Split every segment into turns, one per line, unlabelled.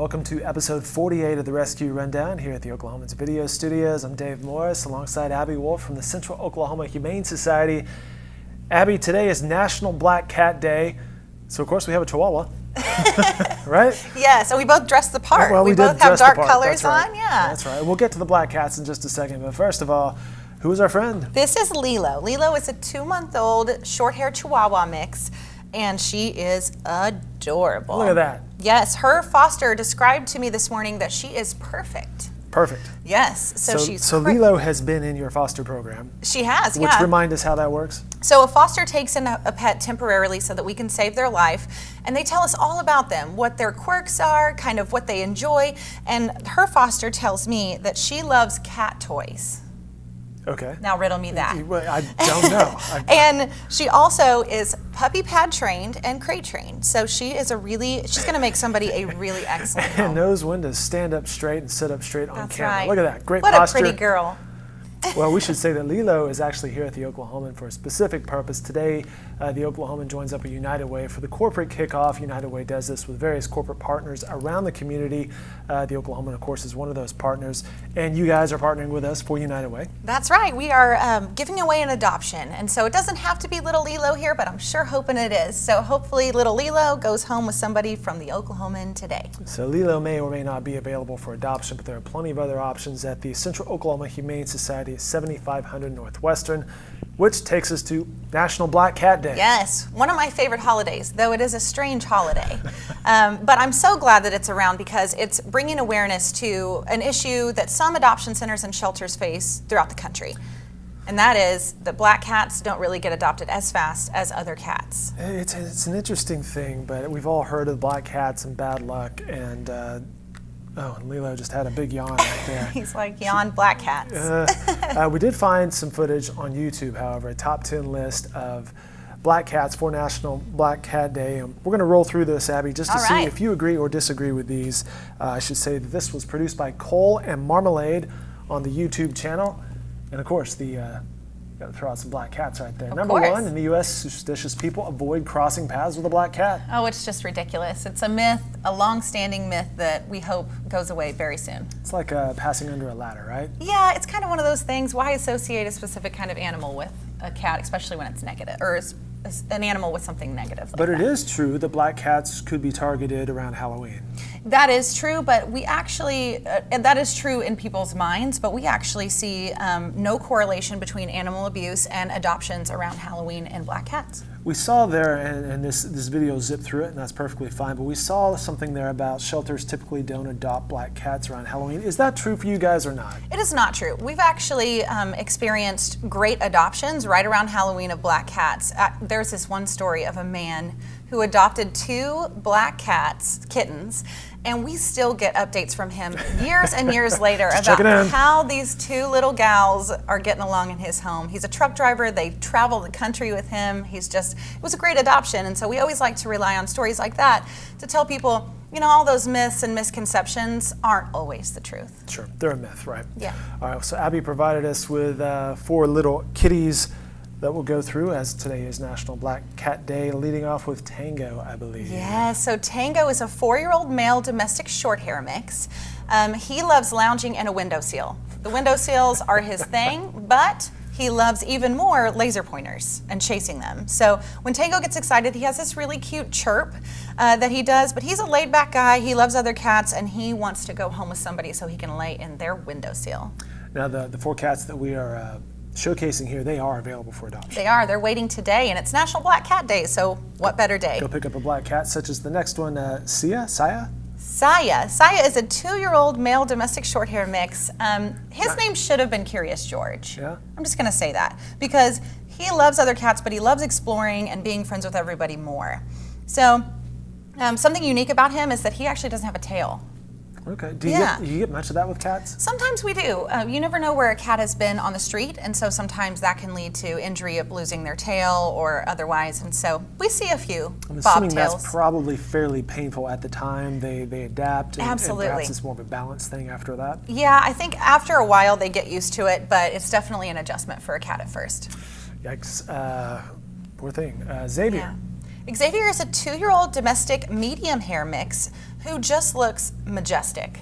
Welcome to episode 48 of the Rescue Rundown here at the Oklahoman's Video Studios. I'm Dave Morris alongside Abby Wolfe from the Central Oklahoma Humane Society. Abby, today is National Black Cat Day, so of course we have a Chihuahua, right?
Yes, and we both dress the part.
Well,
we both have dark colors
right.
on, yeah.
That's right. We'll get to the black cats in just a second, but first of all, who is our friend?
This is Lilo. Lilo is a 2-month-old short-haired Chihuahua mix, and she is adorable.
Look at that.
Yes, her foster described to me this morning that she is perfect.
Perfect.
Yes,
So Lilo has been in your foster program.
She has,
Which remind us how that works.
So a foster takes in a pet temporarily so that we can save their life, and they tell us all about them, what their quirks are, kind of what they enjoy, and her foster tells me that she loves cat toys.
Okay.
Now riddle me that.
I don't know.
And she also is puppy pad trained and crate trained. So she's going to make somebody a really excellent
And
home.
knows when to stand up straight and sit up straight on
That's
camera.
right.
Look at that, great
what
posture.
What a pretty girl.
Well, we should say that Lilo is actually here at the Oklahoman for a specific purpose. Today, the Oklahoman joins up with United Way for the corporate kickoff. United Way does this with various corporate partners around the community. The Oklahoman, of course, is one of those partners. And you guys are partnering with us for United Way.
That's right. We are giving away an adoption. And so it doesn't have to be little Lilo here, but I'm sure hoping it is. So hopefully little Lilo goes home with somebody from the Oklahoman today.
So Lilo may or may not be available for adoption, but there are plenty of other options at the Central Oklahoma Humane Society, 7500 Northwestern, which takes us to National Black Cat Day.
Yes, one of my favorite holidays, though it is a strange holiday. But I'm so glad that it's around because it's bringing awareness to an issue that some adoption centers and shelters face throughout the country. And that is that black cats don't really get adopted as fast as other cats.
It's an interesting thing, but we've all heard of black cats and bad luck, and and Lilo just had a big yawn right there.
He's like, yawn, black cats.
We did find some footage on YouTube, however, a top 10 list of black cats for National Black Cat Day. And we're going to roll through this, Abby, just to see if you agree or disagree with these. I should say that this was produced by Cole and Marmalade on the YouTube channel. And of course, got to throw out some black cats right there. Number one, in the U.S., superstitious people avoid crossing paths with a black cat.
Oh, it's just ridiculous. It's a myth, a long-standing myth that we hope goes away very soon.
It's like passing under a ladder, right?
Yeah, it's kind of one of those things. Why associate a specific kind of animal with a cat, especially when it's negative, or an animal with something negative like
But it
that.
is true that black cats could be targeted around Halloween.
That is true, but we actually, and that is true in people's minds, but we actually see no correlation between animal abuse and adoptions around Halloween and black cats.
We saw there, and this video zipped through it, and that's perfectly fine, but we saw something there about shelters typically don't adopt black cats around Halloween. Is that true for you guys or not?
It is not true. We've actually experienced great adoptions right around Halloween of black cats. There's this one story of a man who adopted 2 black kittens, and we still get updates from him years and years later about how these 2 little gals are getting along in his home. He's a truck driver. They travel the country with him. It was a great adoption, and so we always like to rely on stories like that to tell people, all those myths and misconceptions aren't always the truth.
Sure, they're a myth, right?
Yeah.
All right, so Abby provided us with 4 little kitties that we'll go through, as today is National Black Cat Day, leading off with Tango, I believe.
Yeah, so Tango is a 4-year-old male domestic short hair mix. He loves lounging in a windowsill. The windowsills are his thing, but he loves even more laser pointers and chasing them. So when Tango gets excited, he has this really cute chirp that he does, but he's a laid-back guy. He loves other cats, and he wants to go home with somebody so he can lay in their windowsill.
Now, the 4 cats that we are showcasing here, they are available for adoption.
They are. They're waiting today, and it's National Black Cat Day, so what better day?
Go pick up a black cat, such as the next one, Saya?
Saya is a 2-year-old male domestic short hair mix. His name should have been Curious George.
Yeah?
I'm just going to say that because he loves other cats, but he loves exploring and being friends with everybody more. So something unique about him is that he actually doesn't have a tail.
Okay. Do you get much of that with cats?
Sometimes we do. You never know where a cat has been on the street, and so sometimes that can lead to injury of losing their tail or otherwise, and so we see a few
I'm assuming
bobtails.
that's probably fairly painful at the time. They adapt, and perhaps it's more of a balance thing after that.
Yeah, I think after a while they get used to it, but it's definitely an adjustment for a cat at first.
Yikes. Poor thing. Xavier.
Yeah. Xavier is a 2-year-old domestic medium hair mix who just looks majestic,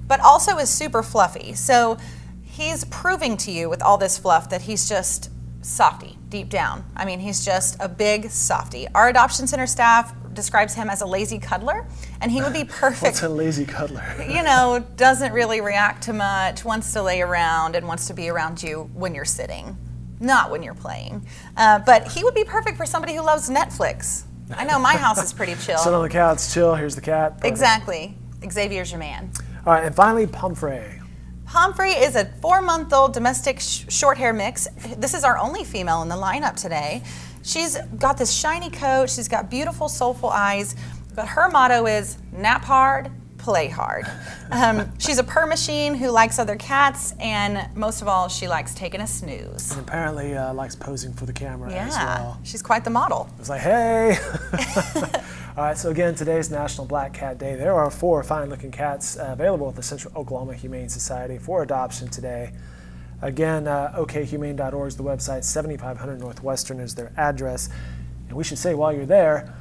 but also is super fluffy. So he's proving to you with all this fluff that he's just softy deep down. I mean, he's just a big softy. Our adoption center staff describes him as a lazy cuddler, and he would be perfect.
What's a lazy cuddler?
You know, doesn't really react to much, wants to lay around and wants to be around you when you're sitting, not when you're playing. But he would be perfect for somebody who loves Netflix. I know my house is pretty chill.
Sit on the couch, chill, here's the cat. Perfect.
Exactly. Xavier's your man.
All right, and finally, Pomfrey.
Pomfrey is a 4-month-old domestic short hair mix. This is our only female in the lineup today. She's got this shiny coat, she's got beautiful, soulful eyes, but her motto is nap hard, play hard. She's a purr machine who likes other cats, and most of all, she likes taking a snooze.
And apparently likes posing for the camera as well.
She's quite the model.
It's like, hey! All right, so again, today's National Black Cat Day. There are 4 fine-looking cats available at the Central Oklahoma Humane Society for adoption today. Again, okhumane.org is the website, 7500 Northwestern is their address. And we should say while you're there,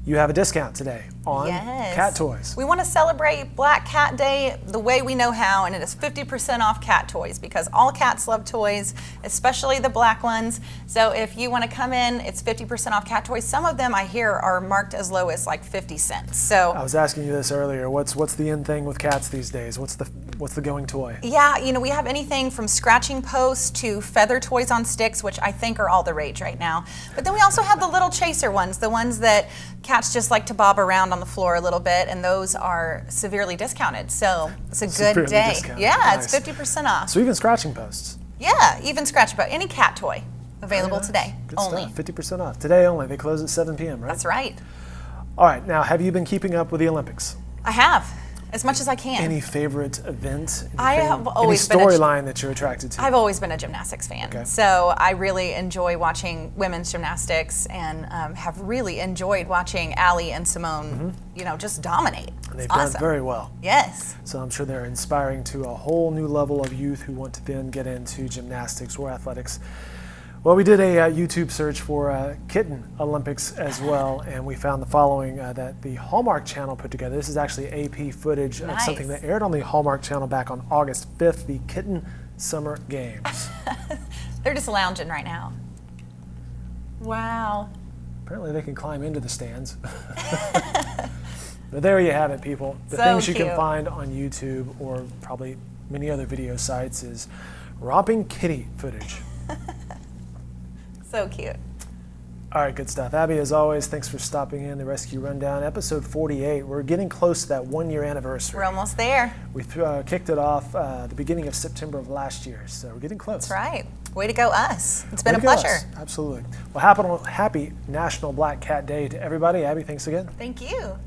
you have a discount today on cat toys.
We want to celebrate Black Cat Day the way we know how, and it is 50% off cat toys because all cats love toys, especially the black ones. So if you want to come in, it's 50% off cat toys. Some of them I hear are marked as low as like 50 cents. So
I was asking you this earlier. What's the in thing with cats these days? What's the going toy?
Yeah, you know, we have anything from scratching posts to feather toys on sticks, which I think are all the rage right now. But then we also have the little chaser ones, the ones that cats just like to bob around on the floor a little bit, and those are severely discounted. So it's a good day.
Discounted.
Yeah,
Nice.
It's 50% off.
So even scratching posts.
Yeah, even scratching post, any cat toy available today.
Good
only.
stuff. 50% off. Today only. They close at 7 p.m., right?
That's right.
All right. Now, have you been keeping up with the Olympics?
I have, as much as I can.
Any favorite event?
I have always
any
been
storyline that you're attracted to?
I've always been a gymnastics fan.
Okay.
So I really enjoy watching women's gymnastics and have really enjoyed watching Allie and Simone, you know, just dominate.
And they've
It's
done very well.
Yes.
So I'm sure they're inspiring to a whole new level of youth who want to then get into gymnastics or athletics. Well, we did a YouTube search for kitten Olympics as well, and we found the following that the Hallmark Channel put together. This is actually AP footage of something that aired on the Hallmark Channel back on August 5th, the Kitten Summer Games.
They're just lounging right now. Wow.
Apparently they can climb into the stands. But there you have it, people. The things you can find on YouTube or probably many other video sites is romping kitty footage.
So cute.
All right, good stuff. Abby, as always, thanks for stopping in the Rescue Rundown. Episode 48, we're getting close to that 1-year anniversary.
We're almost there.
We kicked it off the beginning of September of last year, so we're getting close.
That's right. Way to go us. It's been a pleasure.
Absolutely. Well, happy National Black Cat Day to everybody. Abby, thanks again.
Thank you.